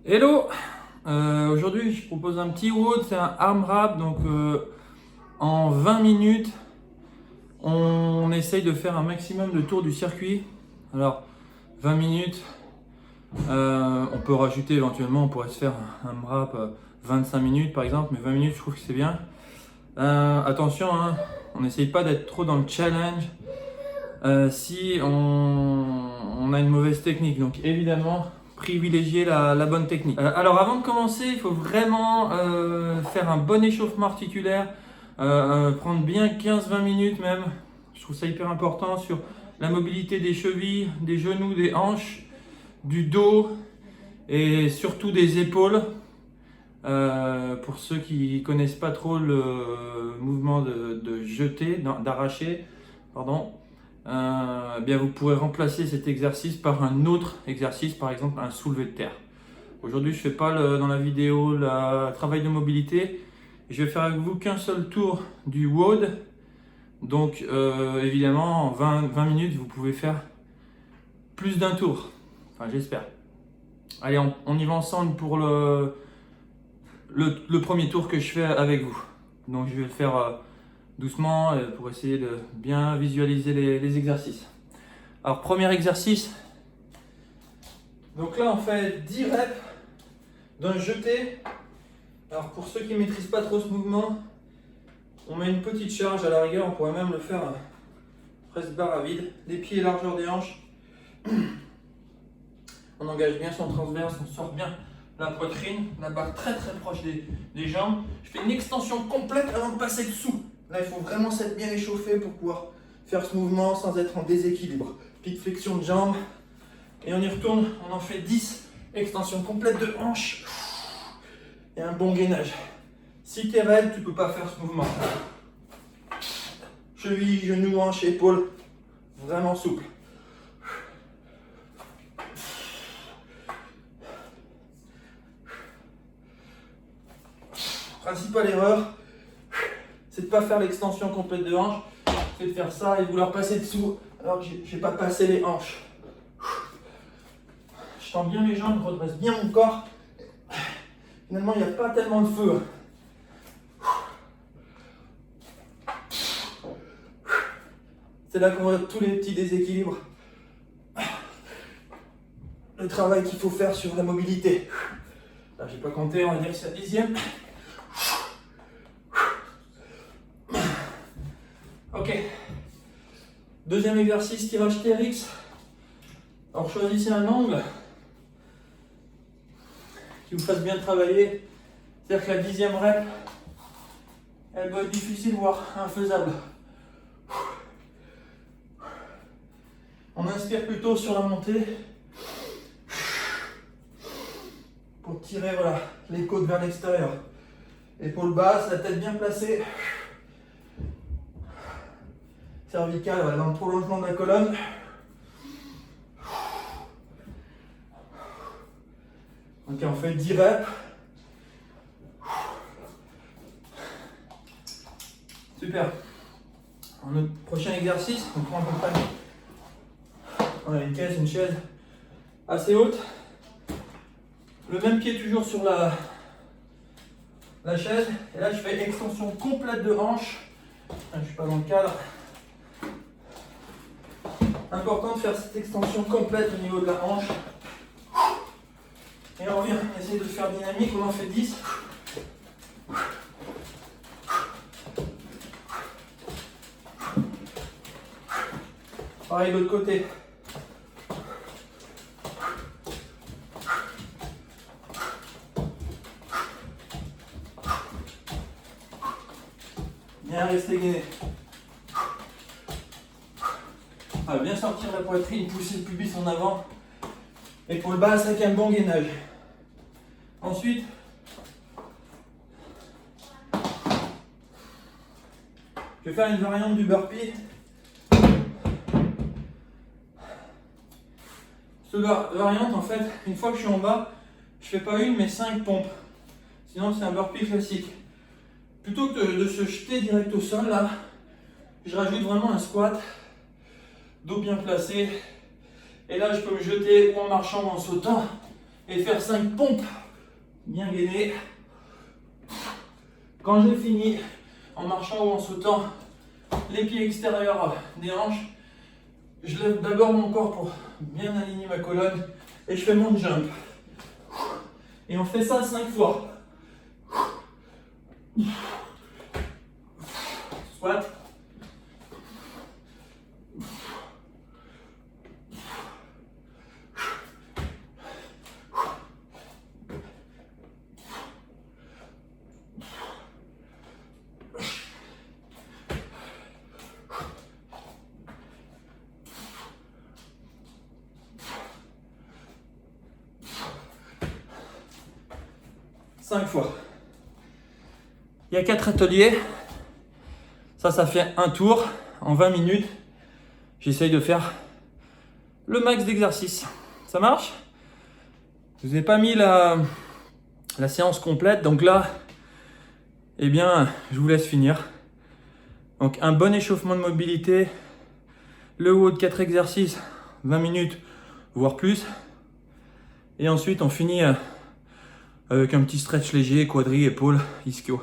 Hello. Aujourd'hui je propose un petit WOD, c'est un arm wrap. Donc en 20 minutes on essaye de faire un maximum de tours du circuit. Alors 20 minutes, on peut rajouter éventuellement, on pourrait se faire un arm wrap 25 minutes par exemple, mais 20 minutes je trouve que c'est bien. Attention, hein, on n'essaye pas d'être trop dans le challenge si on a une mauvaise technique, donc évidemment privilégier la bonne technique. Alors avant de commencer, il faut vraiment faire un bon échauffement articulaire, prendre bien 15-20 minutes même. Je trouve ça hyper important sur la mobilité des chevilles, des genoux, des hanches, du dos et surtout des épaules. Pour ceux qui connaissent pas trop le mouvement de jeter, d'arracher, pardon. Bien vous pourrez remplacer cet exercice par un autre exercice, par exemple un soulevé de terre. Aujourd'hui je ne fais pas dans la vidéo le travail de mobilité, je vais faire avec vous qu'un seul tour du WOD. Donc évidemment en 20 minutes vous pouvez faire plus d'un tour, enfin j'espère. Allez, on y va ensemble pour le premier tour que je fais avec vous. Donc je vais le faire doucement pour essayer de bien visualiser les exercices. Alors premier exercice, donc là on fait 10 reps d'un jeté. Alors pour ceux qui ne maîtrisent pas trop ce mouvement, on met une petite charge, à la rigueur on pourrait même le faire presse barre à vide, les pieds largeur des hanches. On engage bien son transverse, on sort bien la poitrine, la barre très très proche des jambes. Je fais une extension complète avant de passer dessous. Là, il faut vraiment s'être bien échauffé pour pouvoir faire ce mouvement sans être en déséquilibre. Petite flexion de jambes. Et on y retourne, on en fait 10. Extension complète de hanche. Et un bon gainage. Si tu es raide, tu ne peux pas faire ce mouvement. Cheville, genoux, hanche, épaules. Vraiment souple. Principale erreur, c'est de ne pas faire l'extension complète de hanche, c'est de faire ça et de vouloir passer dessous alors que je n'ai pas passé les hanches. Je tends bien les jambes, je redresse bien mon corps. Finalement, il n'y a pas tellement de feu. C'est là qu'on voit tous les petits déséquilibres. Le travail qu'il faut faire sur la mobilité. Là, j'ai pas compté, on va dire que c'est la 10e. Ok. Deuxième exercice, tirage TRX. Alors choisissez un angle qui vous fasse bien travailler. C'est-à-dire que la 10e rep, elle doit être difficile, voire infaisable. On inspire plutôt sur la montée pour tirer voilà, les côtes vers l'extérieur. Épaules basses, la tête bien placée. Cervicale voilà, dans le prolongement de la colonne. Ok, on fait 10 reps. Super. Notre prochain exercice, on prend à peu près. On a une caisse, une chaise assez haute. Le même pied toujours sur la chaise. Et là, je fais extension complète de hanche. Je ne suis pas dans le cadre. Important de faire cette extension complète au niveau de la hanche. Et on revient, on essaie de faire dynamique, on en fait 10. Pareil de l'autre côté. Bien rester gainé. Bien sortir la poitrine, pousser le pubis en avant. Épaule basse avec un bon gainage. Ensuite, je vais faire une variante du burpee. Cette variante, en fait, une fois que je suis en bas, je fais pas une mais 5 pompes. Sinon, c'est un burpee classique. Plutôt que de se jeter direct au sol, là, je rajoute vraiment un squat, dos bien placé. Et là, je peux me jeter ou en marchant ou en sautant. et faire 5 pompes bien gainées. Quand j'ai fini, en marchant ou en sautant les pieds extérieurs des hanches, je lève d'abord mon corps pour bien aligner ma colonne et je fais mon jump. Et on fait ça 5 fois. Squat. Cinq fois. Il y a 4 ateliers. Ça fait un tour en 20 minutes. J'essaye de faire le max d'exercices. Ça marche? Je vous ai pas mis la séance complète. Donc là, eh bien, je vous laisse finir. Donc un bon échauffement de mobilité. Le haut de 4 exercices, 20 minutes, voire plus. Et ensuite, on finit avec un petit stretch léger, quadri, épaule, ischio.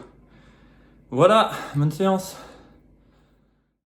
Voilà, bonne séance.